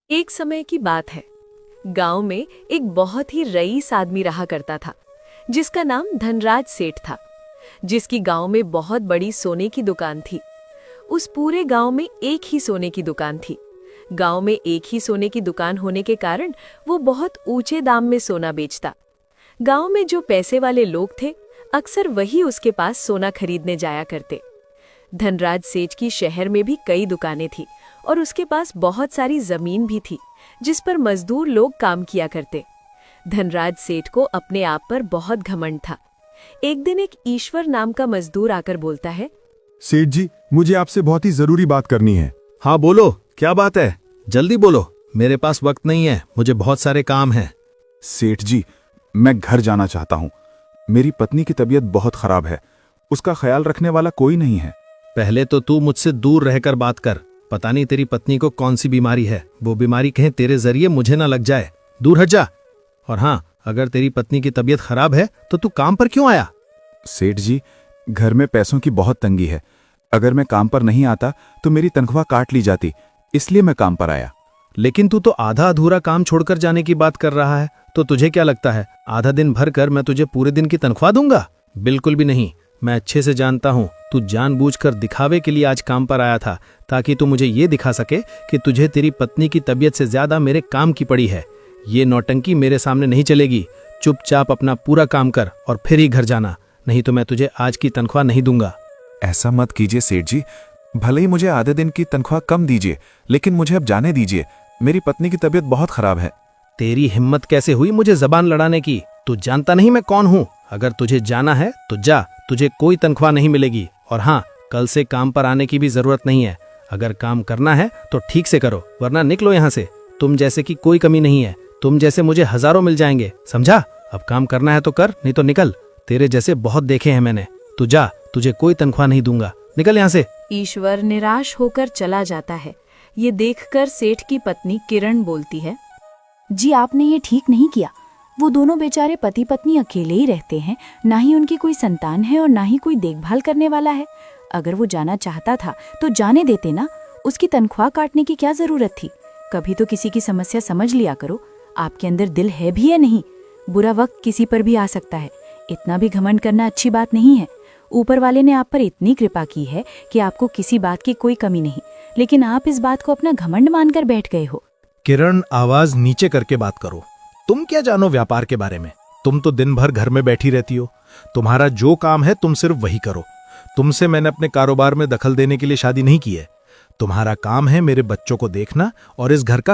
एक समय की बात है। गांव में एक बहुत ही रईस आदमी रहा करता था, जिसका नाम धनराज सेठ था, जिसकी गांव में बहुत बड़ी सोने की दुकान थी। उस पूरे गांव में एक ही सोने की दुकान थी। गांव में एक ही सोने की दुकान होने के कारण वो बहुत ऊंचे दाम में सोना बेचता। गांव में जो पैसे वाले लोग थे, अक्सर वही उसके पास सोना खरीदने जाया करते। धनराज सेठ की शहर में भी कई दुकानें थी और उसके पास बहुत सारी जमीन भी थी, जिस पर मजदूर लोग काम किया करते। धनराज सेठ को अपने आप पर बहुत घमंड था। एक दिन एक ईश्वर नाम का मजदूर आकर बोलता है, सेठ जी, मुझे आपसे बहुत ही जरूरी बात करनी है। हाँ बोलो, क्या बात है? जल्दी बोलो, मेरे पास वक्त नहीं है, मुझे बहुत सारे काम हैं। सेठ जी, मैं घर जाना चाहता हूँ। मेरी पत्नी की तबीयत बहुत खराब है, उसका ख्याल रखने वाला कोई नहीं है। पहले तो तू मुझसे दूर रहकर बात कर। पता नहीं तेरी पत्नी को कौन सी बीमारी है, वो बीमारी कहीं तेरे जरिए मुझे ना लग जाए। दूर हट जा। और हाँ, अगर तेरी पत्नी की तबीयत खराब है तो तू काम पर क्यों आया? सेठ जी, घर में पैसों की बहुत तंगी है। अगर मैं काम पर नहीं आता तो मेरी तनख्वाह काट ली जाती, इसलिए मैं काम पर आया। लेकिन तू तो आधा अधूरा काम छोड़कर जाने की बात कर रहा है, तो तुझे क्या लगता है आधा दिन भर कर मैं तुझे पूरे दिन की तनख्वाह दूंगा? बिल्कुल भी नहीं। मैं अच्छे से जानता हूँ तू जानबूझकर दिखावे के लिए आज काम पर आया था, ताकि तू मुझे ये दिखा सके कि तुझे तेरी पत्नी की तबीयत से ज्यादा मेरे काम की पड़ी है। ये नौटंकी मेरे सामने नहीं चलेगी। चुपचाप अपना पूरा काम कर और फिर ही घर जाना, नहीं तो मैं तुझे आज की तनख्वाह नहीं दूंगा। ऐसा मत कीजिए सेठ जी, भले ही मुझे आधे दिन की तनख्वाह कम दीजिए, लेकिन मुझे अब जाने दीजिए। मेरी पत्नी की तबीयत बहुत खराब है। तेरी हिम्मत कैसे हुई मुझे जबान लड़ाने की? तू जानता नहीं मैं कौन हूँ? अगर तुझे जाना है तो जा, तुझे कोई तनख्वाह नहीं मिलेगी। और हाँ, कल से काम पर आने की भी जरूरत नहीं है। अगर काम करना है तो ठीक से करो, वरना निकलो यहाँ से। तुम जैसे की कोई कमी नहीं है, तुम जैसे मुझे हजारों मिल जाएंगे, समझा? अब काम करना है तो कर, नहीं तो निकल। तेरे जैसे बहुत देखे हैं मैंने। तू जा, तुझे कोई तनख्वाह नहीं दूंगा, निकल यहाँ से। ईश्वर निराश होकर चला जाता है। ये देखकर सेठ की पत्नी किरण बोलती है, जी आपने ये ठीक नहीं किया। वो दोनों बेचारे पति पत्नी अकेले ही रहते हैं, ना ही उनकी कोई संतान है और ना ही कोई देखभाल करने वाला है। अगर वो जाना चाहता था तो जाने देते ना, उसकी तनख्वाह काटने की क्या जरूरत थी? कभी तो किसी की समस्या समझ लिया करो। आपके अंदर दिल है भी या नहीं? बुरा वक्त किसी पर भी आ सकता है, इतना भी घमंड करना अच्छी बात नहीं है। ऊपर वाले ने आप पर इतनी कृपा की है कि आपको किसी बात की कोई कमी नहीं, लेकिन आप इस बात को अपना घमंड मानकर बैठ गए हो। किरण, आवाज नीचे करके बात करो। तुम क्या जानो व्यापार के बारे में? तुम तो दिन भर घर में बैठी रहती हो। तुम्हारा जो काम है तुम सिर्फ वही करो। तुमसे मैंने अपने कारोबार में दखल देने के लिए शादी नहीं की है। तुम्हारा काम है मेरे बच्चों को देखना और इस घर का